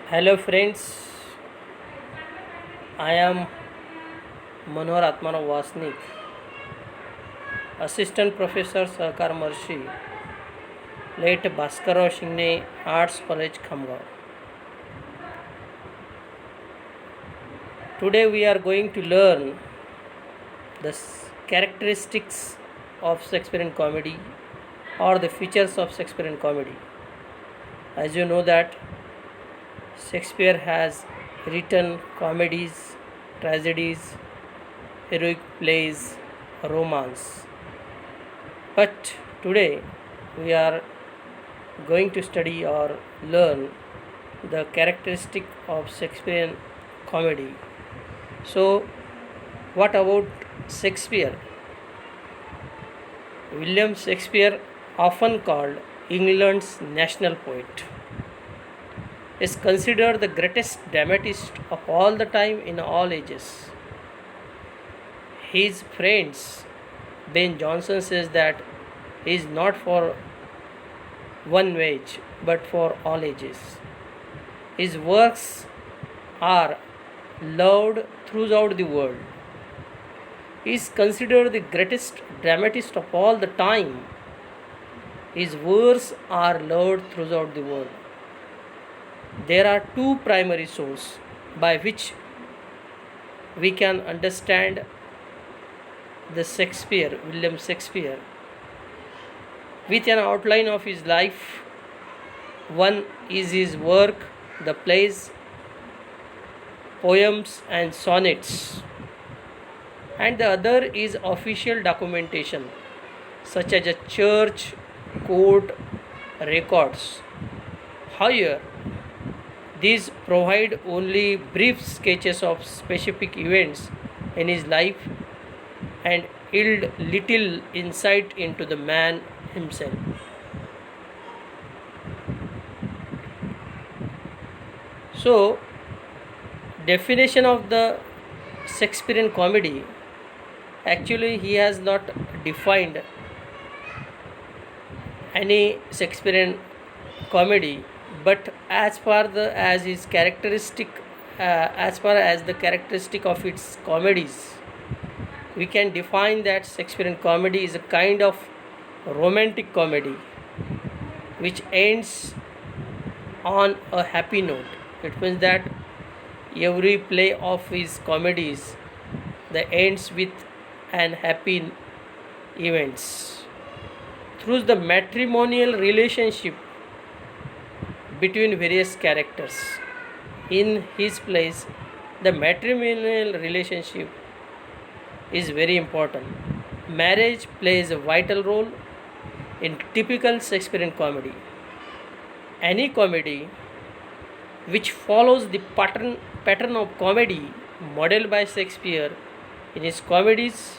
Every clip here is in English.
Hello friends, I am Manohar Atmanav Vasnik, Assistant Professor Sahakar Marshi, late Bhaskara Shingne Arts College Khamgaon. Today we are going to learn the characteristics of Shakespearean comedy or the features of Shakespearean comedy. As you know that Shakespeare has written comedies, tragedies, heroic plays, romance. But today we are going to study or learn the characteristic of Shakespearean comedy. So, what about Shakespeare? William Shakespeare, often called England's national poet, is considered the greatest dramatist of all the time in all ages. His friends, Ben Jonson, says that he is not for one age but for all ages. His works are loved throughout the world. He is considered the greatest dramatist of all the time. His works are loved throughout the world. There are two primary sources by which we can understand the Shakespeare, William Shakespeare, with an outline of his life. One is his work, the plays, poems, and sonnets, and the other is official documentation, such as a church, court records. However, these provide only brief sketches of specific events in his life and yield little insight into the man himself. So, definition of the Shakespearean comedy, actually he has not defined any Shakespearean comedy, but as far as his characteristic, as far as the characteristic of its comedies, we can define that Shakespearean comedy is a kind of romantic comedy which ends on a happy note. It means that every play of his comedies that ends with an happy events. Through the matrimonial relationship between various characters in his plays, the matrimonial relationship is very important. Marriage plays a vital role in typical Shakespearean comedy. Any comedy which follows the pattern of comedy modeled by Shakespeare in his comedies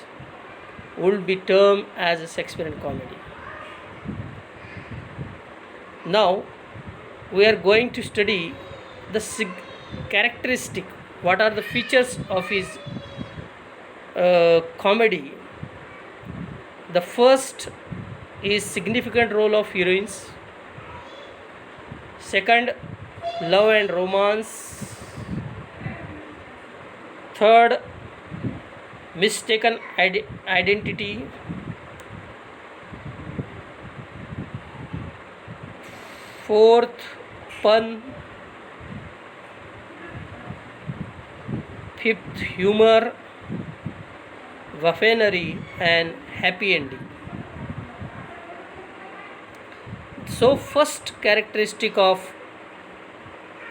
would be termed as a Shakespearean comedy. Now we are going to study the characteristic. What are the features of his comedy? The first is significant role of heroines. Second, love and romance. Third, mistaken identity. Fourth, pun. Fifth, humor, buffoonery, and happy ending. So, first characteristic of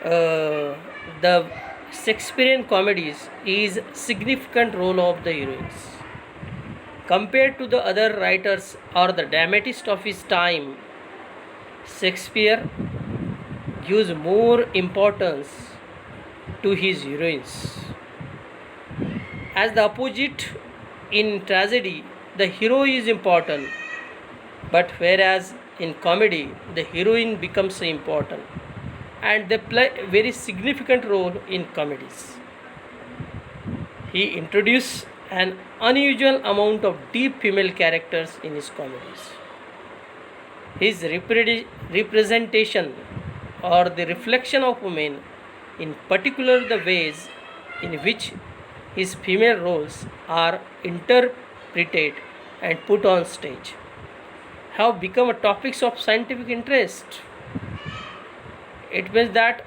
the Shakespearean comedies is significant role of the heroines. Compared to the other writers or the dramatists of his time, Shakespeare gives more importance to his heroines. As the opposite in tragedy, the hero is important, but whereas in comedy, the heroine becomes important, and they play a very significant role in comedies. He introduced an unusual amount of deep female characters in his comedies. His representation or the reflection of women in particular the ways in which his female roles are interpreted and put on stage, have become a topics of scientific interest. It means that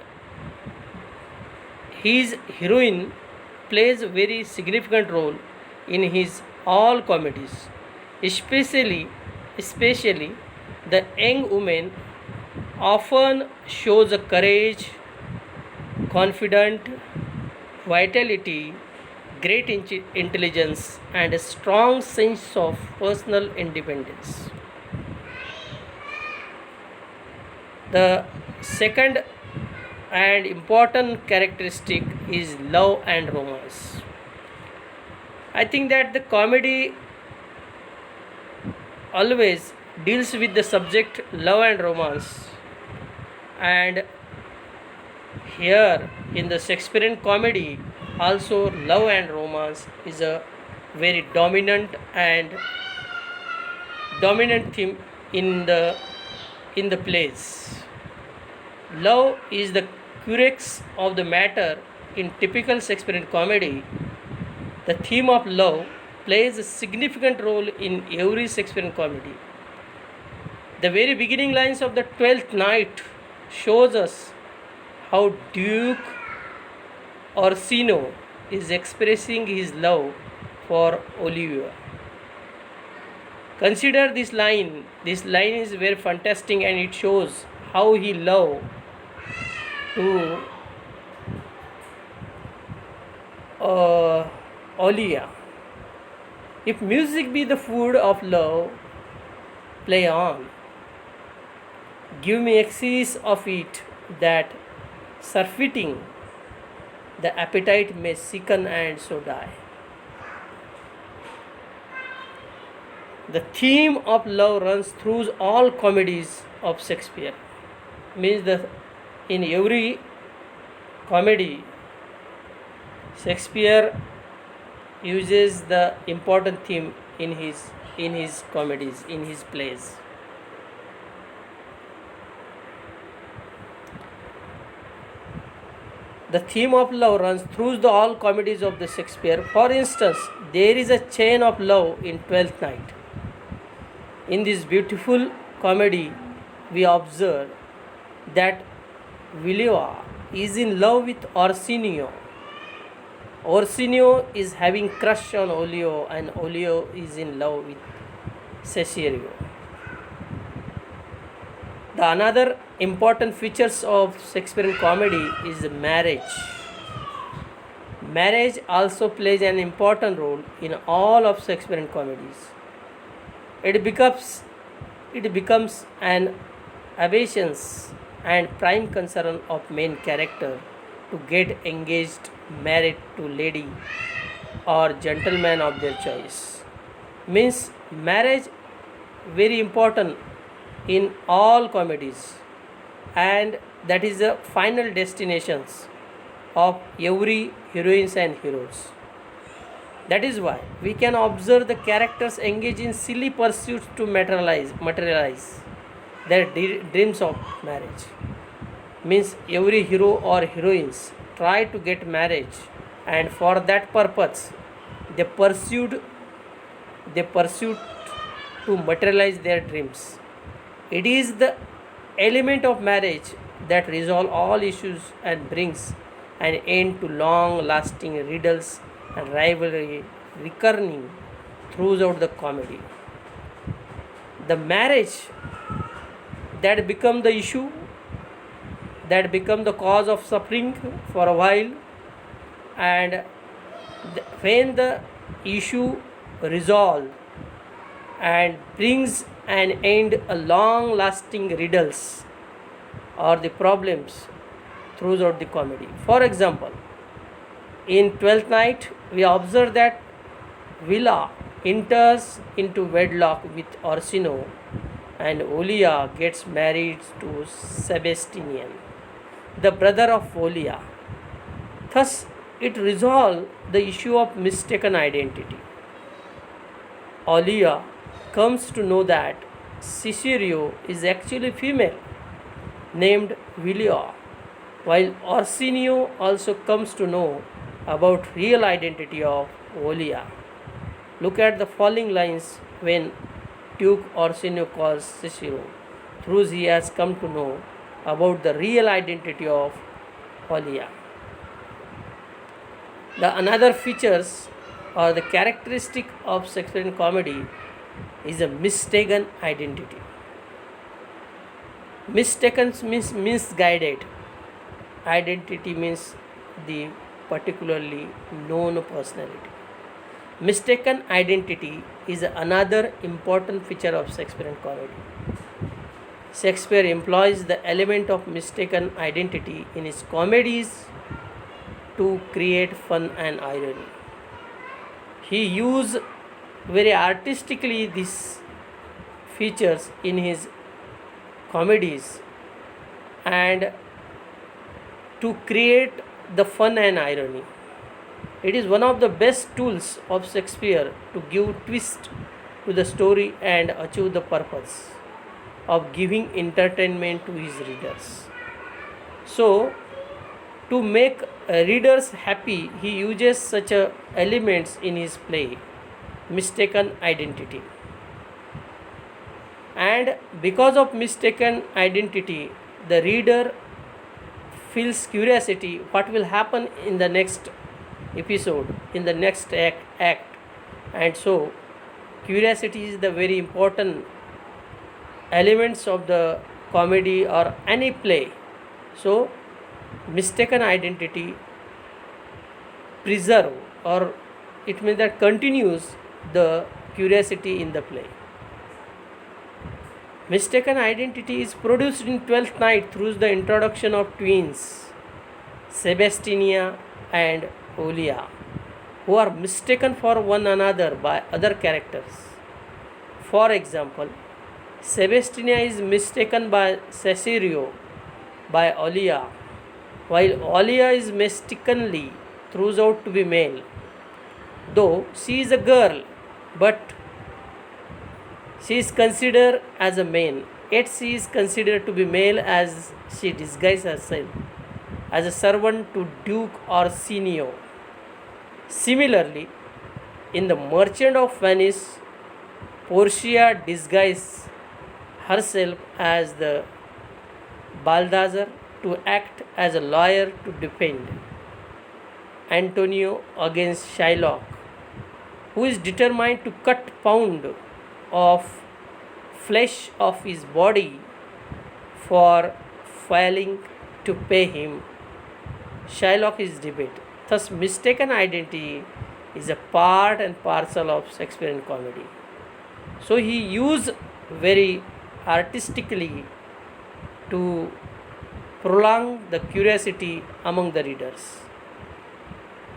his heroine plays a very significant role in his all comedies, especially the young woman often shows a courage, confident, vitality, great intelligence, and a strong sense of personal independence. The second and important characteristic is love and romance. I think that the comedy always deals with the subject love and romance, and here in the Shakespearean comedy also love and romance is a very dominant theme in the plays. Love is the crux of the matter in typical Shakespearean comedy. The theme of love plays a significant role in every Shakespearean comedy. The very beginning lines of the Twelfth Night shows us how Duke Orsino is expressing his love for Olivia. Consider this line. This line is very fantastic and it shows how he loved to Olivia. If music be the food of love, play on. Give me excess of it, that surfeiting the appetite may sicken and so die. The theme of love runs through all comedies of Shakespeare. Means that in every comedy, Shakespeare uses the important theme in his comedies, in his plays. The theme of love runs through all comedies of the Shakespeare. For instance, there is a chain of love in Twelfth Night. In this beautiful comedy, we observe that Villua is in love with Orsino. Orsino is having crush on Olio, and Olio is in love with Cesario. The another important features of Shakespearean comedy is marriage. Marriage also plays an important role in all of Shakespearean comedies. It becomes an ambitions and prime concern of main character to get engaged, married to lady or gentleman of their choice. Means marriage very important in all comedies, and that is the final destinations of every heroines and heroes. That is why we can observe the characters engage in silly pursuits to materialize their dreams of marriage. Means every hero or heroines try to get marriage, and for that purpose they pursued to materialize their dreams. It is the element of marriage that resolve all issues and brings an end to long lasting riddles and rivalry recurring throughout the comedy. The marriage that become the issue, that become the cause of suffering for a while, and when the issue resolved and brings an end a long lasting riddles or the problems throughout the comedy. For example, in Twelfth Night we observe that Villa enters into wedlock with Orsino and Olia gets married to Sebastian, the brother of Olia. Thus it resolves the issue of mistaken identity. Olia comes to know that Cesario is actually female, named Villa, while Orsino also comes to know about real identity of Olia. Look at the following lines when Duke Orsino calls Cicero. Thus he has come to know about the real identity of Olia. The another features or the characteristic of Shakespearean comedy is a mistaken identity. Mistaken means misguided. Identity means the particularly known personality. Mistaken identity is another important feature of Shakespearean comedy. Shakespeare employs the element of mistaken identity in his comedies to create fun and irony. He used very artistically these features in his comedies and to create the fun and irony. It is one of the best tools of Shakespeare to give twist to the story and achieve the purpose of giving entertainment to his readers. So, to make readers happy, he uses such elements in his play, mistaken identity. And because of mistaken identity, the reader feels curiosity what will happen in the next episode, in the next act. And so, curiosity is the very important elements of the comedy or any play. So, mistaken identity preserve or it means that continues the curiosity in the play. Mistaken identity is produced in Twelfth Night through the introduction of twins Sebastinia and Olia, who are mistaken for one another by other characters. For example, Sebastinia is mistaken by Cesario by Olia, while Olia is mistakenly throughout to be male. Though she is a girl, but she is considered as a man, yet she is considered to be male as she disguises herself as a servant to Duke Orsino. Similarly, in The Merchant of Venice, Portia disguises herself as the Balthazar to act as a lawyer to defend Antonio against Shylock, who is determined to cut pound of flesh of his body for failing to pay him. Shylock is debate. Thus, mistaken identity is a part and parcel of Shakespearean comedy. So he used very artistically to prolong the curiosity among the readers.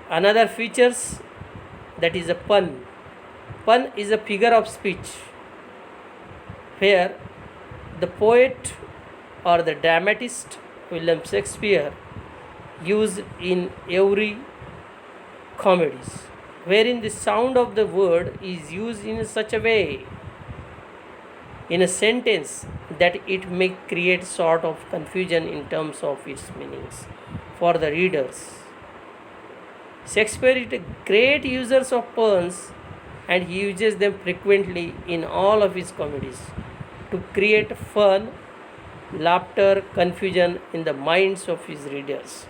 Another features that is a pun. Pun is a figure of speech where the poet or the dramatist William Shakespeare used in every comedies, wherein the sound of the word is used in such a way in a sentence that it may create sort of confusion in terms of its meanings for the readers. Shakespeare is a great user of puns and he uses them frequently in all of his comedies to create fun, laughter, confusion in the minds of his readers.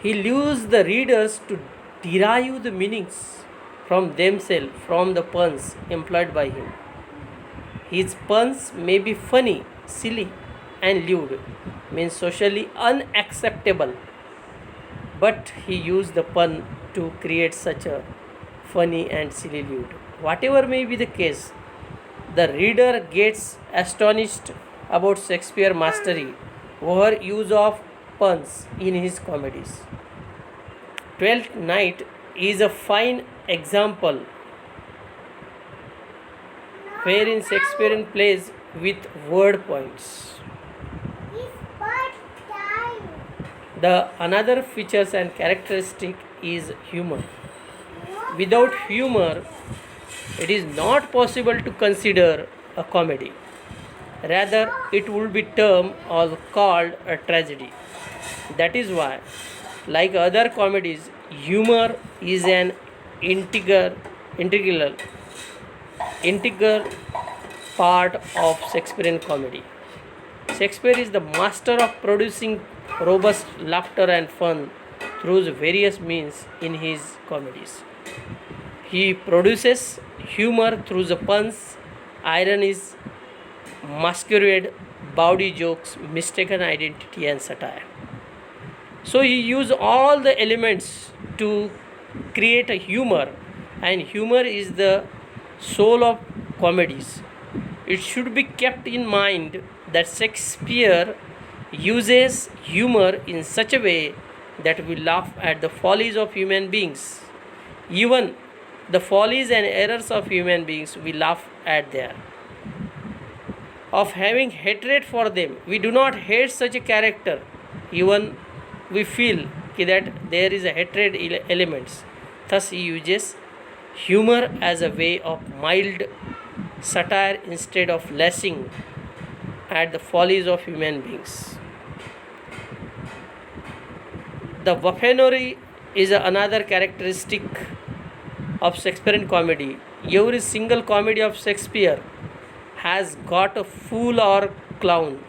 He leaves the readers to derive the meanings from themselves from the puns employed by him. His puns may be funny, silly, and lewd, means socially unacceptable, but he used the pun to create such a funny and silly lewd. Whatever may be the case, the reader gets astonished about Shakespeare's mastery over use of puns in his comedies. Twelfth Night is a fine example wherein Shakespearean plays with word points. The another features and characteristic is humor. Without humor, it is not possible to consider a comedy. Rather, it would be termed or called a tragedy. That is why, like other comedies, humor is an integral, integral, integral part of Shakespearean comedy. Shakespeare is the master of producing robust laughter and fun through various means in his comedies. He produces humor through the puns, ironies, masquerade, bawdy jokes, mistaken identity, and satire. So he used all the elements to create a humor, and humor is the soul of comedies. It should be kept in mind that Shakespeare uses humor in such a way that we laugh at the follies of human beings. Even the follies and errors of human beings, we laugh at there. Of having hatred for them, we do not hate such a character. Even we feel that there is a hatred elements. Thus, he uses humor as a way of mild satire instead of lashing at the follies of human beings. The buffoonery is another characteristic of Shakespearean comedy. Every single comedy of Shakespeare has got a fool or clown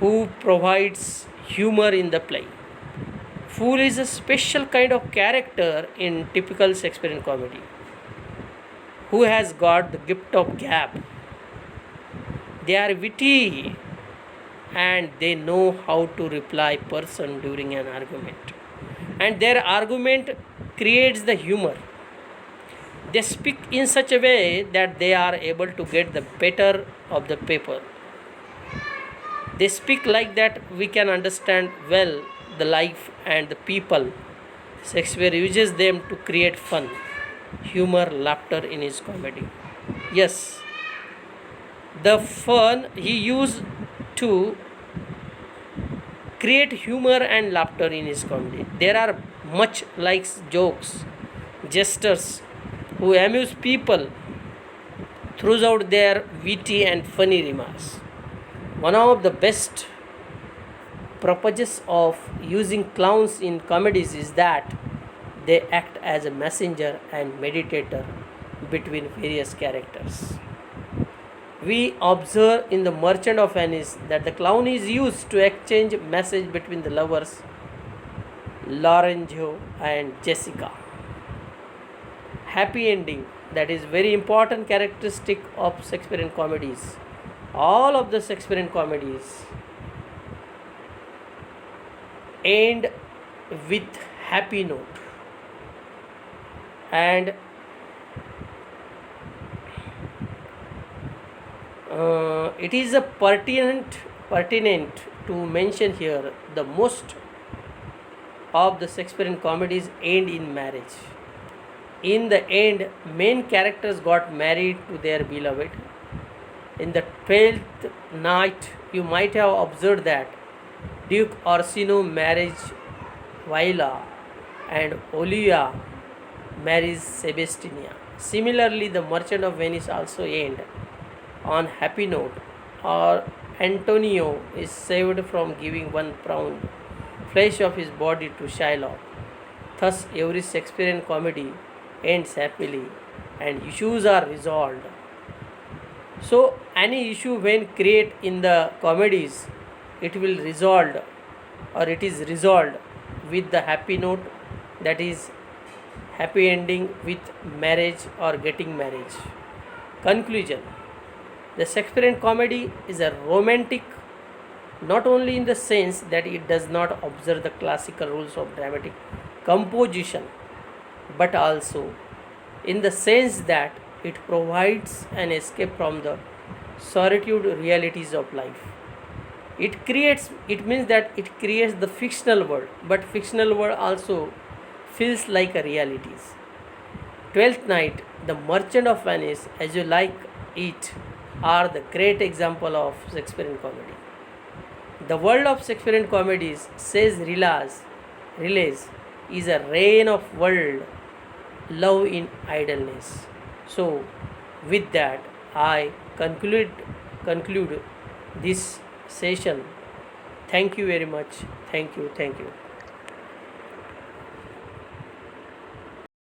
who provides humor in the play. Fool is a special kind of character in typical Shakespearean comedy who has got the gift of gab. They are witty and they know how to reply person during an argument. And their argument creates the humor. They speak in such a way that they are able to get the better of the paper. They speak like that we can understand well the life and the people. Shakespeare uses them to create fun, humor, laughter in his comedy. Yes, the fun he used to create humor and laughter in his comedy. There are much like jokes, jesters who amuse people throughout their witty and funny remarks. One of the best purposes of using clowns in comedies is that they act as a messenger and meditator between various characters. We observe in The Merchant of Venice that the clown is used to exchange message between the lovers Lorenzo and Jessica. Happy ending, that is very important characteristic of Shakespearean comedies. All of the Shakespearean comedies end with happy note, and it is a pertinent to mention here the most of the Shakespearean comedies end in marriage. In the end, main characters got married to their beloved. In the 12th night, you might have observed that Duke Orsino marries Viola and Olivia marries Sebastiania. Similarly, The Merchant of Venice also ends on happy note, or Antonio is saved from giving 1 pound flesh of his body to Shylock. Thus, every Shakespearean comedy ends happily and issues are resolved. So, any issue when create in the comedies, it will resolved or it is resolved with the happy note, that is happy ending with marriage or getting marriage. Conclusion: the Shakespearean comedy is a romantic not only in the sense that it does not observe the classical rules of dramatic composition, but also in the sense that it provides an escape from the solitude realities of life. It means that it creates the fictional world, but fictional world also feels like a realities. Twelfth Night, The Merchant of Venice, As You Like It, are the great example of Shakespearean comedy. The world of Shakespearean comedies, says Relays, is a reign of world love in idleness. So, with that, I conclude conclude this session. Thank you very much. Thank you. Thank you.